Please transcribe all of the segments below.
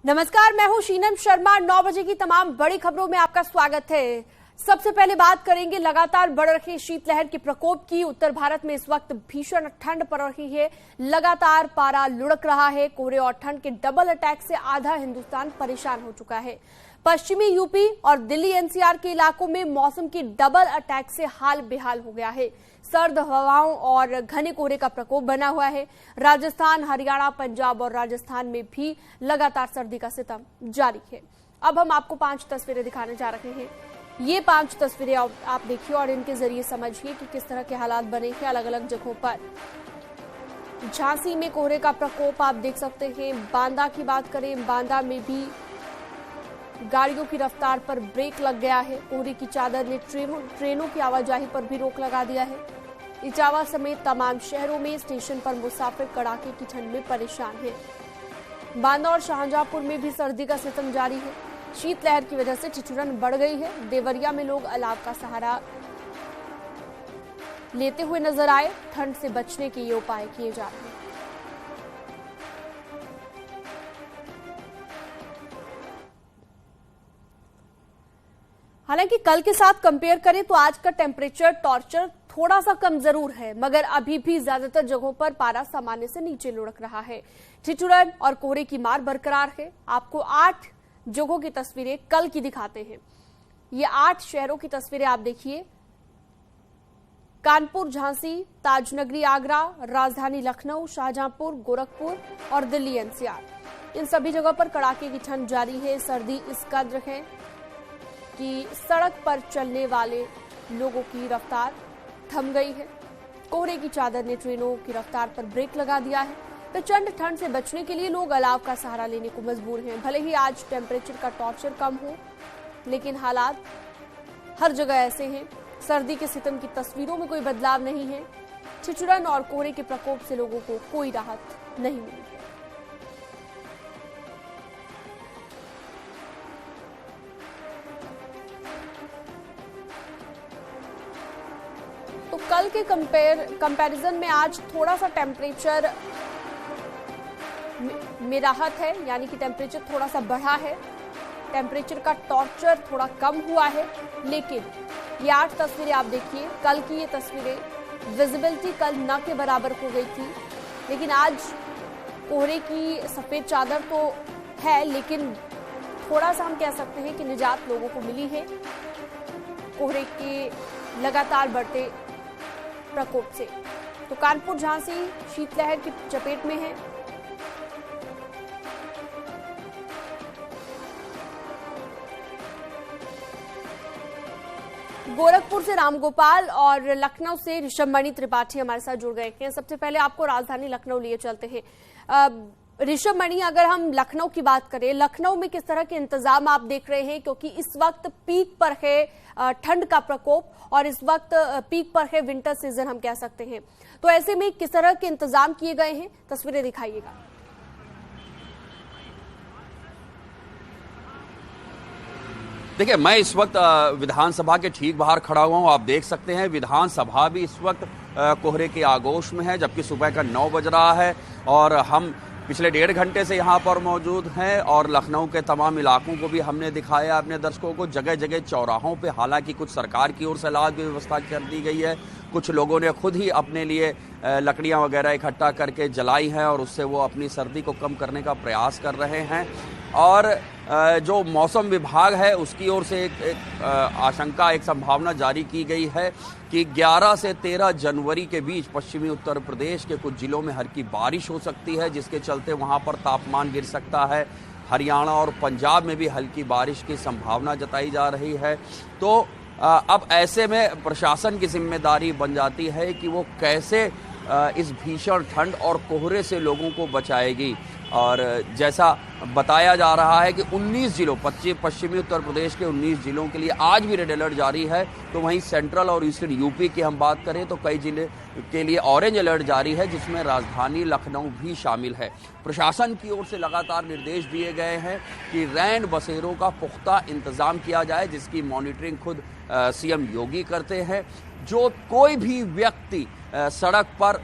नमस्कार, मैं हूं शीनम शर्मा। 9 बजे की तमाम बड़ी खबरों में आपका स्वागत है। सबसे पहले बात करेंगे लगातार बढ़ रही शीतलहर के प्रकोप की। उत्तर भारत में इस वक्त भीषण ठंड पड़ रही है। लगातार पारा लुढ़क रहा है। कोहरे और ठंड के डबल अटैक से आधा हिंदुस्तान परेशान हो चुका है। पश्चिमी यूपी और दिल्ली एनसीआर के इलाकों में मौसम की डबल अटैक से हाल बेहाल हो गया है। सर्द हवाओं और घने कोहरे का प्रकोप बना हुआ है। राजस्थान, हरियाणा, पंजाब और राजस्थान में भी लगातार सर्दी का सितम जारी है। अब हम आपको 5 तस्वीरें दिखाने जा रहे हैं। ये 5 तस्वीरें आप देखिए और इनके जरिए समझिए कि किस तरह के हालात बने हैं अलग अलग जगहों पर। झांसी में कोहरे का प्रकोप आप देख सकते हैं। बांदा की बात करें, बांदा में भी गाड़ियों की रफ्तार पर ब्रेक लग गया है। कोहरे की चादर ने ट्रेनों की आवाजाही पर भी रोक लगा दिया है। इटावा समेत तमाम शहरों में स्टेशन पर मुसाफिर कड़ाके की ठंड में परेशान हैं। बांदा और शाहजहांपुर में भी सर्दी का सितम जारी है। शीतलहर की वजह से ठिठुरन बढ़ गई है। देवरिया में लोग अलाव का सहारा लेते हुए नजर आए। ठंड से बचने के ये उपाय किए जा रहे हैं। हालांकि कल के साथ कंपेयर करें तो आज का टेम्परेचर टॉर्चर थोड़ा सा कम जरूर है, मगर अभी भी ज्यादातर जगहों पर पारा सामान्य से नीचे लुढ़क रहा है। ठिठुरन और कोहरे की मार बरकरार है। आपको 8 जगहों की तस्वीरें कल की दिखाते हैं। ये 8 शहरों की तस्वीरें आप देखिए। कानपुर, झांसी, ताजनगरी आगरा, राजधानी लखनऊ, शाहजहांपुर, गोरखपुर और दिल्ली एनसीआर। इन सभी जगहों पर कड़ाके की ठंड जारी है। सर्दी इस कद्र है कि सड़क पर चलने वाले लोगों की रफ्तार थम गई है। कोहरे की चादर ने ट्रेनों की रफ्तार पर ब्रेक लगा दिया है। प्रचंड ठंड से बचने के लिए लोग अलाव का सहारा लेने को मजबूर हैं। भले ही आज टेम्परेचर का टॉर्चर कम हो, लेकिन हालात हर जगह ऐसे हैं। सर्दी के सितम की तस्वीरों में कोई बदलाव नहीं है। ठिठुरन और कोहरे के प्रकोप से लोगों को कोई राहत नहीं मिली है। तो कल के कंपैरिजन में आज थोड़ा सा टेम्परेचर में राहत है, यानी कि टेम्परेचर थोड़ा सा बढ़ा है। टेम्परेचर का टॉर्चर थोड़ा कम हुआ है। लेकिन ये 8 तस्वीरें आप देखिए। कल की ये तस्वीरें, विजिबिलिटी कल न के बराबर हो गई थी, लेकिन आज कोहरे की सफेद चादर तो है, लेकिन थोड़ा सा हम कह सकते हैं कि निजात लोगों को मिली है कोहरे के लगातार बढ़ते प्रकोप से। तो कानपुर, झांसी शीतलहर की चपेट में है। गोरखपुर से रामगोपाल और लखनऊ से ऋषभमणि त्रिपाठी हमारे साथ जुड़ गए हैं। सबसे पहले आपको राजधानी लखनऊ लिए चलते हैं। ऋषभमणि, अगर हम लखनऊ की बात करें, लखनऊ में किस तरह के इंतजाम आप देख रहे हैं? क्योंकि इस वक्त पीक पर है ठंड का प्रकोप और इस वक्त पीक पर है विंटर सीजन हम कह सकते हैं। तो ऐसे में किस तरह के इंतजाम किए गए हैं, तस्वीरें दिखाइएगा। देखिए, मैं इस वक्त विधानसभा के ठीक बाहर खड़ा हुआ हूँ। आप देख सकते हैं विधानसभा भी इस वक्त कोहरे के आगोश में है, जबकि सुबह का 9 बज रहा है और हम पिछले 1.5 घंटे से यहाँ पर मौजूद हैं और लखनऊ के तमाम इलाकों को भी हमने दिखाया अपने दर्शकों को। जगह जगह चौराहों पे हालांकि कुछ सरकार की ओर से इलाज की व्यवस्था कर दी गई है, कुछ लोगों ने खुद ही अपने लिए लकड़ियाँ वगैरह इकट्ठा करके जलाई हैं और उससे वो अपनी सर्दी को कम करने का प्रयास कर रहे हैं। और जो मौसम विभाग है उसकी ओर से एक आशंका, एक संभावना जारी की गई है कि 11 से 13 जनवरी के बीच पश्चिमी उत्तर प्रदेश के कुछ जिलों में हल्की बारिश हो सकती है, जिसके चलते वहां पर तापमान गिर सकता है। हरियाणा और पंजाब में भी हल्की बारिश की संभावना जताई जा रही है। तो अब ऐसे में प्रशासन की जिम्मेदारी बन जाती है कि वो कैसे इस भीषण ठंड और कोहरे से लोगों को बचाएगी। और जैसा बताया जा रहा है कि 19 जिलों, पश्चिमी उत्तर प्रदेश के 19 जिलों के लिए आज भी रेड अलर्ट जारी है। तो वहीं सेंट्रल और ईस्टर्न यूपी की हम बात करें तो कई जिले के लिए ऑरेंज अलर्ट जारी है, जिसमें राजधानी लखनऊ भी शामिल है। प्रशासन की ओर से लगातार निर्देश दिए गए हैं कि रैन बसेरों का पुख्ता इंतजाम किया जाए, जिसकी मॉनिटरिंग खुद सीएम योगी करते हैं। जो कोई भी व्यक्ति सड़क पर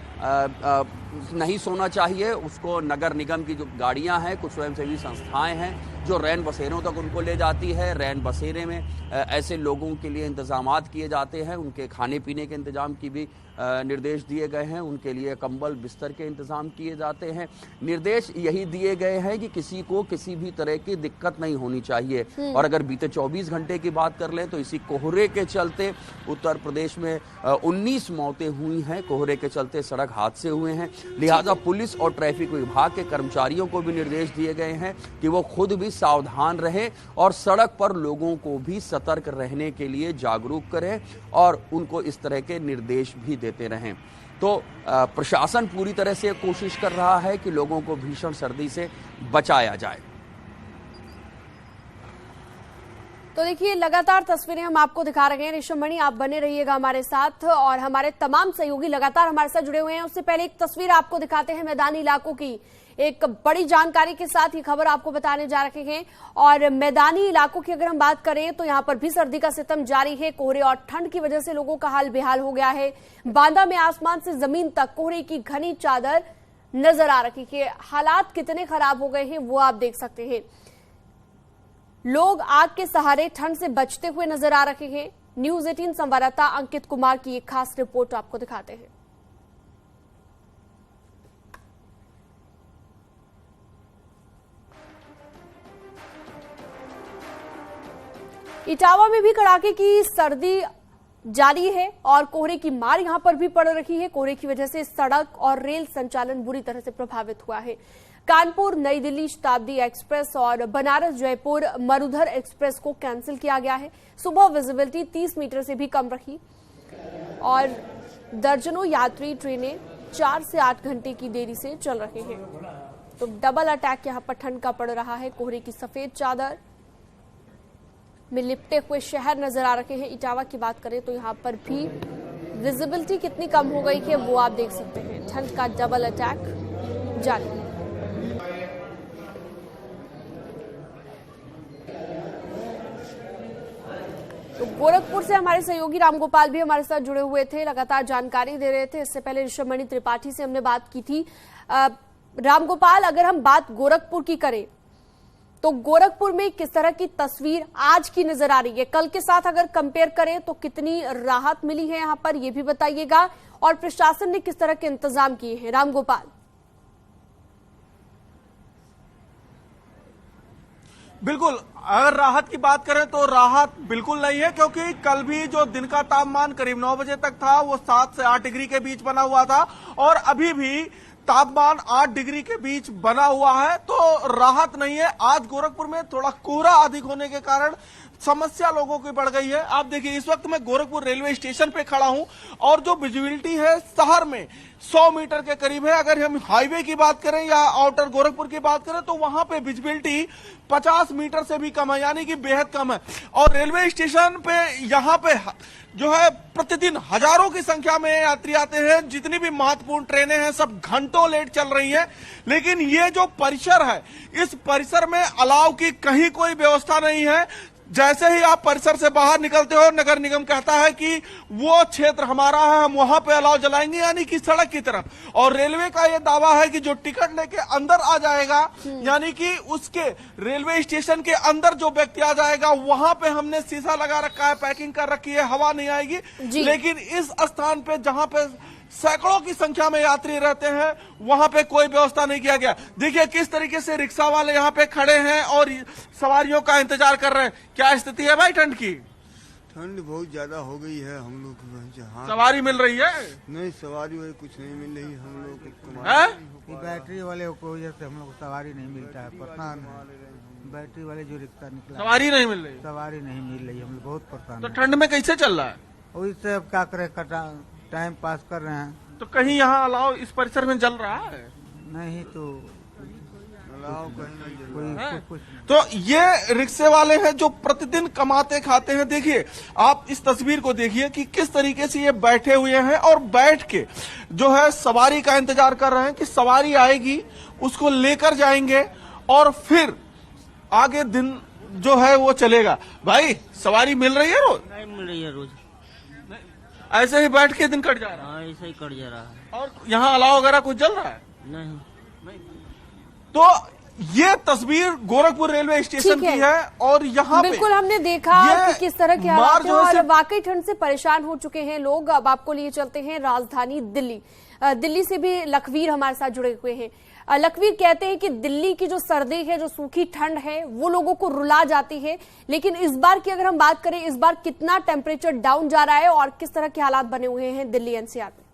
नहीं सोना चाहिए। उसको नगर निगम की जो गाड़ियां हैं, कुछ स्वयंसेवी संस्थाएं हैं जो रैन बसेरों तक उनको ले जाती है। रैन बसेरे में ऐसे लोगों के लिए इंतजामात किए जाते हैं, उनके खाने पीने के इंतजाम की भी निर्देश दिए गए हैं, उनके लिए कंबल बिस्तर के इंतजाम किए जाते हैं। निर्देश यही दिए गए हैं कि किसी को किसी भी तरह की दिक्कत नहीं होनी चाहिए। और अगर बीते 24 घंटे की बात कर लें तो इसी कोहरे के चलते उत्तर प्रदेश में 19 मौतें हुई हैं। कोहरे के चलते सड़क हादसे हुए हैं। लिहाजा पुलिस और ट्रैफिक विभाग के कर्मचारियों को भी निर्देश दिए गए हैं कि वो खुद भी सावधान रहें और सड़क पर लोगों को भी सतर्क रहने के लिए जागरूक करें और उनको इस तरह के निर्देश भी देते रहें। तो प्रशासन पूरी तरह से कोशिश कर रहा है कि लोगों को भीषण सर्दी से बचाया जाए। तो देखिए, लगातार तस्वीरें हम आपको दिखा रहे हैं। ऋषभ मणि, आप बने रहिएगा हमारे साथ और हमारे तमाम सहयोगी लगातार हमारे साथ जुड़े हुए हैं। उससे पहले एक तस्वीर आपको दिखाते हैं मैदानी इलाकों की। एक बड़ी जानकारी के साथ ये खबर आपको बताने जा रहे हैं। और मैदानी इलाकों की अगर हम बात करें तो यहाँ पर भी सर्दी का सितम जारी है। कोहरे और ठंड की वजह से लोगों का हाल बेहाल हो गया है। बांदा में आसमान से जमीन तक कोहरे की घनी चादर नजर आ रही है। हालात कितने खराब हो गए हैं वो आप देख सकते हैं। लोग आग के सहारे ठंड से बचते हुए नजर आ रहे हैं। न्यूज 18 संवाददाता अंकित कुमार की एक खास रिपोर्ट आपको दिखाते हैं। इटावा में भी कड़ाके की सर्दी जारी है और कोहरे की मार यहां पर भी पड़ रही है। कोहरे की वजह से सड़क और रेल संचालन बुरी तरह से प्रभावित हुआ है। कानपुर नई दिल्ली शताब्दी एक्सप्रेस और बनारस जयपुर मरुधर एक्सप्रेस को कैंसिल किया गया है। सुबह विजिबिलिटी 30 मीटर से भी कम रही और दर्जनों यात्री ट्रेनें 4 से 8 घंटे की देरी से चल रहे हैं। तो डबल अटैक यहां पर ठंड का पड़ रहा है। कोहरे की सफेद चादर में लिपटे हुए शहर नजर आ रहे हैं। इटावा की बात करें तो यहाँ पर भी विजिबिलिटी कितनी कम हो गई है वो आप देख सकते हैं। ठंड का डबल अटैक जारी है। तो गोरखपुर से हमारे सहयोगी रामगोपाल भी हमारे साथ जुड़े हुए थे, लगातार जानकारी दे रहे थे। इससे पहले ऋषभ मणि त्रिपाठी से हमने बात की थी। रामगोपाल, अगर हम बात गोरखपुर की करें तो गोरखपुर में किस तरह की तस्वीर आज की नजर आ रही है? कल के साथ अगर कंपेयर करें तो कितनी राहत मिली है यहाँ पर, ये भी बताइएगा। और प्रशासन ने किस तरह के इंतजाम किए हैं? रामगोपाल। बिल्कुल, अगर राहत की बात करें तो राहत बिल्कुल नहीं है, क्योंकि कल भी जो दिन का तापमान करीब 9 बजे तक था वो 7 से 8 डिग्री के बीच बना हुआ था और अभी भी तापमान 8 डिग्री के बीच बना हुआ है। तो राहत नहीं है। आज गोरखपुर में थोड़ा कोहरा अधिक होने के कारण समस्या लोगों की बढ़ गई है। आप देखिए, इस वक्त मैं गोरखपुर रेलवे स्टेशन पे खड़ा हूं और जो विजिबिलिटी है शहर में 100 मीटर के करीब है। अगर हम हाईवे की बात करें या आउटर गोरखपुर की बात करें तो वहां पे विजिबिलिटी 50 मीटर से भी कम है, यानी कि बेहद कम है। और रेलवे स्टेशन पे यहाँ पे जो है प्रतिदिन हजारों की संख्या में यात्री आते हैं। जितनी भी महत्वपूर्ण ट्रेनें हैं सब घंटों लेट चल रही हैं। लेकिन ये जो परिसर है, इस परिसर में अलाव की कहीं कोई व्यवस्था नहीं है। जैसे ही आप परिसर से बाहर निकलते हो, नगर निगम कहता है कि वो क्षेत्र हमारा है, हम वहां पे अलाव जलाएंगे, यानी कि सड़क की तरफ। और रेलवे का ये दावा है कि जो टिकट लेके अंदर आ जाएगा, यानी कि उसके रेलवे स्टेशन के अंदर जो व्यक्ति आ जाएगा वहां पे हमने शीशा लगा रखा है, पैकिंग कर रखी है, हवा नहीं आएगी। लेकिन इस स्थान पे जहां पे सैकड़ों की संख्या में यात्री रहते हैं वहां पे कोई व्यवस्था नहीं किया गया। देखिए किस तरीके से रिक्शा वाले यहाँ पे खड़े हैं और सवारियों का इंतजार कर रहे हैं। क्या स्थिति है भाई ठंड की? ठंड बहुत ज्यादा हो गई है हम लोग को। सवारी मिल रही है? नहीं, सवारी वाली कुछ नहीं मिल रही हम लोग को। बैटरी वाले को वजह से हम लोग को सवारी नहीं मिलता है। परेशान बैटरी वाले जो रिक्शा निकला, सवारी नहीं मिल रही। सवारी नहीं मिल रही, हम लोग बहुत परेशान। तो ठंड में कैसे चल रहा है? उससे अब क्या करें, टाइम पास कर रहे हैं। तो कहीं यहाँ अलाव इस परिसर में जल रहा है? नहीं तो कुछ। तो ये रिक्शे वाले हैं जो प्रतिदिन कमाते खाते हैं। देखिए आप इस तस्वीर को देखिए कि किस तरीके से ये बैठे हुए हैं और बैठ के जो है सवारी का इंतजार कर रहे हैं कि सवारी आएगी, उसको लेकर जाएंगे और फिर आगे दिन जो है वो चलेगा। भाई सवारी मिल रही है रोज? नहीं मिल रही है रोज। ऐसे ही बैठ के दिन कट जा रहा है? हाँ ऐसा ही कट जा रहा है। और यहाँ अलाव वगैरह कुछ चल रहा है? नहीं। तो ये तस्वीर गोरखपुर रेलवे स्टेशन ठीक है। की है और यहाँ पे बिल्कुल हमने देखा ये कि किस तरह के मार्ग हालात हैं जो है और सिर्फ- वाकई ठंड से परेशान हो चुके हैं लोग। अब आपको लिए चलते हैं राजधानी दिल्ली। दिल्ली से भी लखवीर हमारे साथ जुड़े हुए हैं। लखवीर कहते हैं कि दिल्ली की जो सर्दी है, जो सूखी ठंड है, वो लोगों को रुला जाती है, लेकिन इस बार की अगर हम बात करें, इस बार कितना टेम्परेचर डाउन जा रहा है और किस तरह के हालात बने हुए हैं दिल्ली एनसीआर में?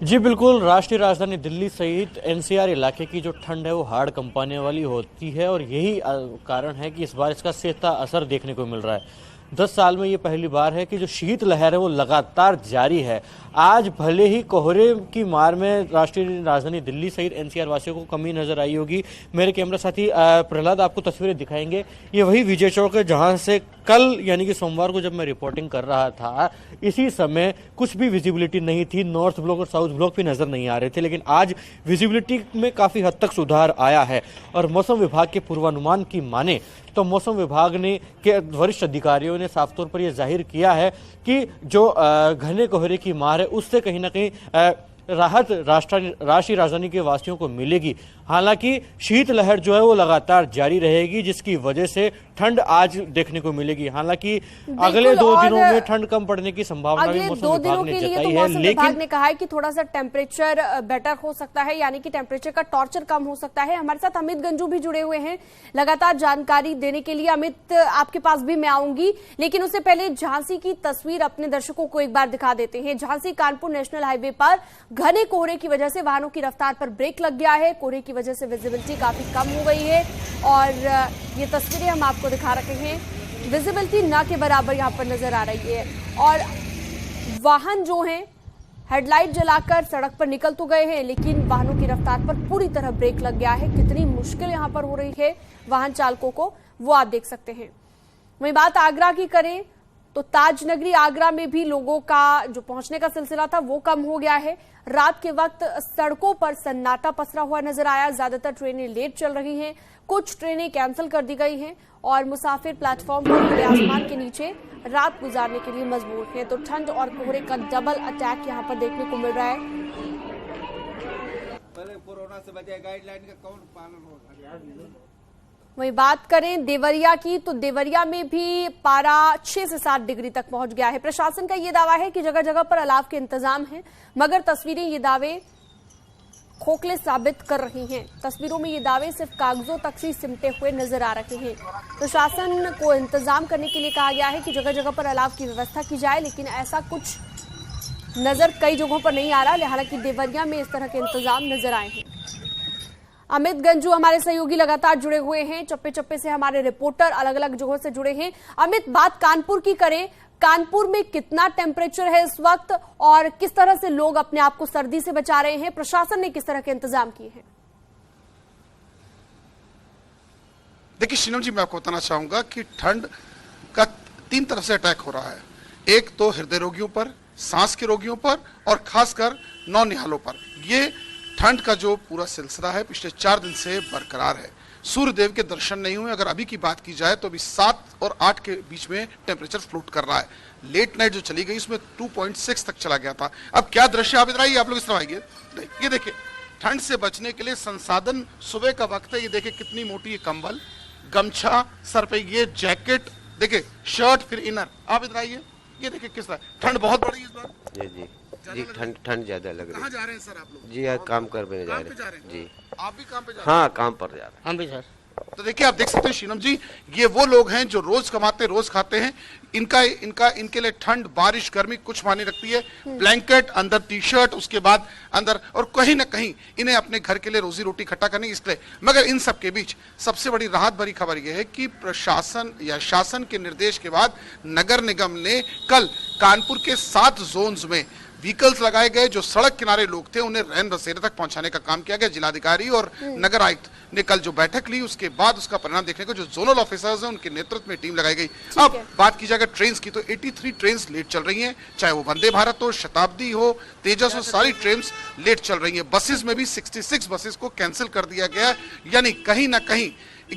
जी बिल्कुल, राष्ट्रीय राजधानी दिल्ली सहित एनसीआर इलाके की जो ठंड है वो हाड़ कंपाने वाली होती है और यही कारण है कि इस बार इसका सेहता असर देखने को मिल रहा है। 10 साल में ये पहली बार है कि जो शीत लहर है वो लगातार जारी है। आज भले ही कोहरे की मार में राष्ट्रीय राजधानी दिल्ली सहित एनसीआर वासियों को कमी नजर आई होगी। मेरे कैमरा साथी प्रहलाद आपको तस्वीरें दिखाएंगे। ये वही विजय चौक है जहां से कल यानी कि सोमवार को जब मैं रिपोर्टिंग कर रहा था, इसी समय कुछ भी विजिबिलिटी नहीं थी, नॉर्थ ब्लॉक और साउथ ब्लॉक भी नजर नहीं आ रहे थे, लेकिन आज विजिबिलिटी में काफी हद तक सुधार आया है। और मौसम विभाग के पूर्वानुमान की माने तो मौसम विभाग ने के वरिष्ठ अधिकारियों ने साफ तौर पर यह जाहिर किया है कि जो घने कोहरे की मार है उससे कहीं ना कहीं राहत राष्ट्रीय राजधानी के वासियों को मिलेगी। हालांकि शीत लहर जो है वो लगातार जारी रहेगी, जिसकी वजह से ठंड आज देखने को मिलेगी। हालांकि अगले 2 दिनों में ठंड कम पड़ने की संभावना भी मौसम विभाग ने जताई है, मौसम विभाग ने कहा है कि थोड़ा सा टेम्परेचर बेटर हो सकता है, यानी कि टेम्परेचर का टॉर्चर कम हो सकता है। हमारे साथ अमित गंजू भी जुड़े हुए हैं लगातार जानकारी देने के लिए। अमित, आपके पास भी मैं आऊंगी, लेकिन उससे पहले झांसी की तस्वीर अपने दर्शकों को एक बार दिखा देते हैं। झांसी कानपुर नेशनल हाईवे पर घने कोहरे की वजह से वाहनों की रफ्तार पर ब्रेक लग गया है। कोहरे की वजह से विजिबिलिटी काफी कम हो गई है और ये तस्वीरें हम आपको दिखा रहे हैं। विजिबिलिटी ना के बराबर यहाँ पर नजर आ रही है और वाहन जो हैं हेडलाइट जलाकर सड़क पर निकल तो गए हैं, लेकिन वाहनों की रफ्तार पर पूरी तरह ब्रेक लग गया है। कितनी मुश्किल यहाँ पर हो रही है वाहन चालकों को, वो आप देख सकते हैं। वहीं बात आगरा की करें तो ताज नगरी आगरा में भी लोगों का जो पहुंचने का सिलसिला था वो कम हो गया है। रात के वक्त सड़कों पर सन्नाटा पसरा हुआ नजर आया। ज्यादातर ट्रेनें लेट चल रही हैं, कुछ ट्रेनें कैंसिल कर दी गई हैं और मुसाफिर प्लेटफॉर्म पर खुले आसमान के नीचे रात गुजारने के लिए मजबूर हैं। तो ठंड और कोहरे का डबल अटैक यहाँ पर देखने को मिल रहा है। कोरोना से बचे गाइडलाइन का कौन पालन होगा? वहीं बात करें देवरिया की तो देवरिया में भी पारा 6 से 7 डिग्री तक पहुंच गया है। प्रशासन का ये दावा है कि जगह जगह पर अलाव के इंतजाम हैं, मगर तस्वीरें ये दावे खोखले साबित कर रही हैं। तस्वीरों में ये दावे सिर्फ कागजों तक ही सिमटे हुए नजर आ रहे हैं। प्रशासन को इंतजाम करने के लिए कहा गया है कि जगह जगह पर अलाव की व्यवस्था की जाए, लेकिन ऐसा कुछ नजर कई जगहों पर नहीं आ रहा। हालांकि देवरिया में इस तरह के इंतजाम नजर आए हैं। अमित गंजू हमारे सहयोगी लगातार जुड़े हुए हैं, चप्पे चप्पे से हमारे रिपोर्टर अलग अलग जगहों से जुड़े हैं। अमित, बात कानपुर की करें, कानपुर में कितना टेम्परेचर है इस वक्त और किस तरह से लोग अपने आप को सर्दी से बचा रहे हैं? प्रशासन ने किस तरह के इंतजाम किए हैं? देखिए शीनम जी, मैं आपको बताना चाहूंगा कि ठंड का 3 तरह से अटैक हो रहा है। एक तो हृदय रोगियों पर, सांस के रोगियों पर और खासकर नौनिहालों पर। ये ठंड का जो पूरा सिलसिला है पिछले 4 दिन से बरकरार है। सूर्यदेव के दर्शन नहीं हुए। अगर अभी की बात की जाए तो अभी 7 और 8 के बीच में टेम्परेचर फ्लोट कर रहा है। लेट नाइट जो चली गई उसमें 2.6 तक चला गया था। अब क्या दृश्य आप इधर आइए, आप लोग इस तरह आइए। ये देखिए, ठंड से बचने के लिए संसाधन सुबह का वक्त है। ये देखिए कितनी मोटी ये कंबल, गमछा, सर पे ये जैकेट, देखिए शर्ट, फिर इनर। आप इधर आइए, ये देखिए किस तरह ठंड बहुत बढ़ रही है इस बार। जी ठंड ज्यादा लग रही है। कहाँ जा रहे हैं सर आप लोग? जी यार काम करने जा रहे हैं। जी आप भी काम पे जा रहे हैं? हाँ काम पर जा रहे हैं। हम भी सर। तो देखिए आप देख सकते हैं शीनम जी, ये वो लोग हैं जो रोज कमाते रोज खाते हैं। इनके लिए ठंड, बारिश, गर्मी कुछ मायने रखती है। ब्लैंकेट, अंदर टी-शर्ट, उसके बाद अंदर, और कहीं ना कहीं इन्हें अपने घर के लिए रोजी रोटी इकट्ठा करनी इसलिए। मगर इन सब के बीच सबसे बड़ी राहत भरी खबर यह है कि प्रशासन या शासन के निर्देश के बाद नगर निगम ने कल कानपुर के 7 जोन्स में व्हीकल्स लगाए गए। जो सड़क किनारे लोग थे उन्हें रैन बसेरे तक पहुंचाने का काम किया गया। जिलाधिकारी और नगर आयुक्त ने कल जो बैठक ली उसके बाद उसका परिणाम देखने को जो जोनल ऑफिसर्स हैं उनके नेतृत्व में टीम लगाई गई। अब बात की जाएगा ट्रेन की तो 83 ट्रेन लेट चल रही हैं, चाहे वो वंदे भारत हो, शताब्दी हो, तेजस हो, सारी ट्रेन लेट चल रही है। बसेस में भी 66 बसेस को कैंसिल कर दिया गया। यानी कहीं ना कहीं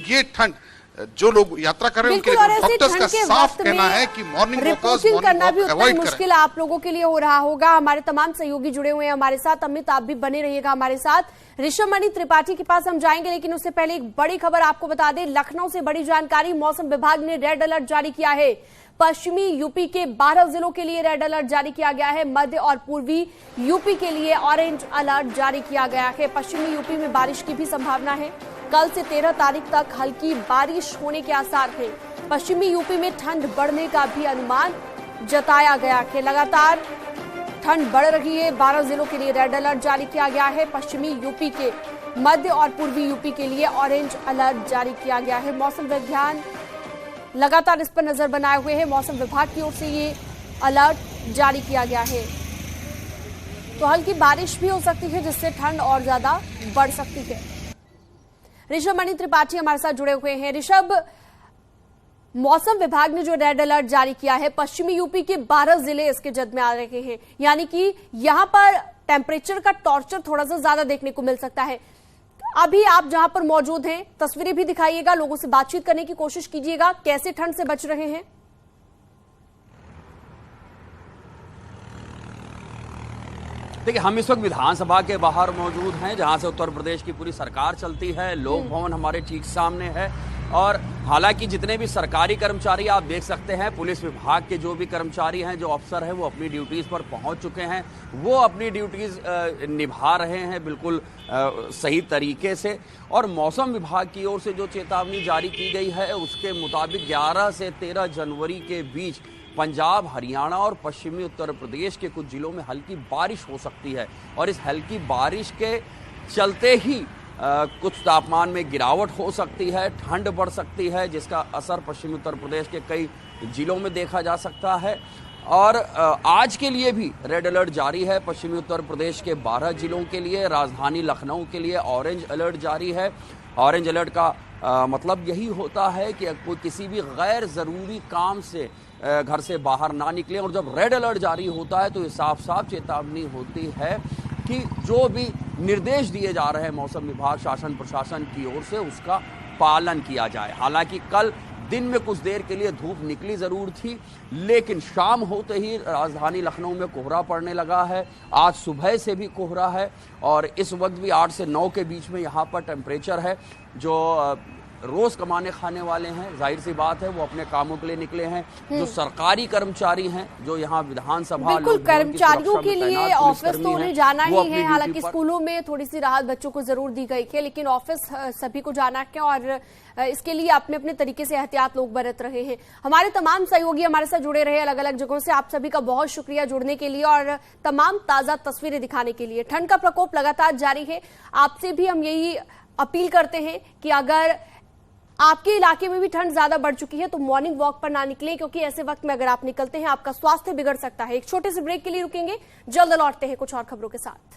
ये ठंड जो लोग यात्रा कर रहे हैं उनके बिल्कुल, और लिए ऐसे डॉक्टर्स का ठंड के साफ वक्त कहना में है कि मॉर्निंग वॉकर्स रिपोर्टिंग करना भी मॉर्निंग वॉक उतना ही अवॉइड मुश्किल करें। आप लोगों के लिए हो रहा होगा। हमारे तमाम सहयोगी जुड़े हुए हैं हमारे साथ। अमित, आप भी बने रहिएगा हमारे साथ। ऋषभ मणि त्रिपाठी के पास हम जाएंगे, लेकिन उससे पहले एक बड़ी खबर आपको बता दें। लखनऊ से बड़ी जानकारी, मौसम विभाग ने रेड अलर्ट जारी किया है। पश्चिमी यूपी के 12 जिलों के लिए रेड अलर्ट जारी किया गया है। मध्य और पूर्वी यूपी के लिए ऑरेंज अलर्ट जारी किया गया है। पश्चिमी यूपी में बारिश की भी संभावना है। कल से 13 तारीख तक हल्की बारिश होने के आसार हैं। पश्चिमी यूपी में ठंड बढ़ने का भी अनुमान जताया गया है। लगातार ठंड बढ़ रही है। 12 जिलों के लिए रेड अलर्ट जारी किया गया है। पश्चिमी यूपी के, मध्य और पूर्वी यूपी के लिए ऑरेंज अलर्ट जारी किया गया है। मौसम विज्ञान लगातार इस पर नजर बनाए हुए हैं। मौसम विभाग की ओर से ये अलर्ट जारी किया गया है। तो हल्की बारिश भी हो सकती है, जिससे ठंड और ज्यादा बढ़ सकती है। ऋषभ मणि त्रिपाठी हमारे साथ जुड़े हुए हैं। ऋषभ, मौसम विभाग ने जो रेड अलर्ट जारी किया है, पश्चिमी यूपी के 12 जिले इसके जद में आ रहे हैं, यानी कि यहां पर टेम्परेचर का टॉर्चर थोड़ा सा ज्यादा देखने को मिल सकता है। अभी आप जहां पर मौजूद हैं, तस्वीरें भी दिखाइएगा, लोगों से बातचीत करने की कोशिश कीजिएगा। कैसे ठंड से बच रहे हैं? देखिए, हम इस वक्त विधानसभा के बाहर मौजूद हैं, जहां से उत्तर प्रदेश की पूरी सरकार चलती है। लोक भवन हमारे ठीक सामने है। और हालांकि जितने भी सरकारी कर्मचारी आप देख सकते हैं, पुलिस विभाग के जो भी कर्मचारी हैं, जो अफसर हैं, वो अपनी ड्यूटीज पर पहुंच चुके हैं। वो अपनी ड्यूटीज निभा रहे हैं बिल्कुल सही तरीके से। और मौसम विभाग की ओर से जो चेतावनी जारी की गई है, उसके मुताबिक 11 से 13 जनवरी के बीच पंजाब, हरियाणा और पश्चिमी उत्तर प्रदेश के कुछ जिलों में हल्की बारिश हो सकती है। और इस हल्की बारिश के चलते ही कुछ तापमान में गिरावट हो सकती है, ठंड बढ़ सकती है, जिसका असर पश्चिमी उत्तर प्रदेश के कई जिलों में देखा जा सकता है। और आज के लिए भी रेड अलर्ट जारी है। पश्चिमी उत्तर प्रदेश के 12 जिलों के लिए, राजधानी लखनऊ के लिए ऑरेंज अलर्ट जारी है। ऑरेंज अलर्ट का मतलब यही होता है कि कोई किसी भी गैर ज़रूरी काम से घर से बाहर ना निकले। और जब रेड अलर्ट जारी होता है तो ये साफ साफ चेतावनी होती है कि जो भी निर्देश दिए जा रहे हैं मौसम विभाग, शासन प्रशासन की ओर से, उसका पालन किया जाए। हालांकि कल दिन में कुछ देर के लिए धूप निकली जरूर थी, लेकिन शाम होते ही राजधानी लखनऊ में कोहरा पड़ने लगा है। आज सुबह से भी कोहरा है और इस वक्त भी 8 से 9 के बीच में यहाँ पर टेम्परेचर है। जो रोज कमाने खाने वाले हैं, जाहिर सी बात है, वो अपने कामों के लिए निकले हैं। जो सरकारी कर्मचारी हैं, जो यहाँ विधानसभा, बिल्कुल, कर्मचारियों के लिए ऑफिस तो उन्हें जाना ही है। हालांकि स्कूलों में थोड़ी सी राहत बच्चों को जरूर दी गई है, लेकिन ऑफिस सभी को जाना है और इसके लिए अपने अपने तरीके से एहतियात लोग बरत रहे हैं। हमारे तमाम सहयोगी हमारे साथ जुड़े रहे अलग अलग जगहों से। आप सभी का बहुत शुक्रिया जुड़ने के लिए और तमाम ताजा तस्वीरें दिखाने के लिए। ठंड का प्रकोप लगातार जारी है। आपसे भी हम यही अपील करते हैं कि अगर आपके इलाके में भी ठंड ज्यादा बढ़ चुकी है तो मॉर्निंग वॉक पर ना निकलें, क्योंकि ऐसे वक्त में अगर आप निकलते हैं आपका स्वास्थ्य बिगड़ सकता है। एक छोटे से ब्रेक के लिए रुकेंगे, जल्द लौटते हैं कुछ और खबरों के साथ।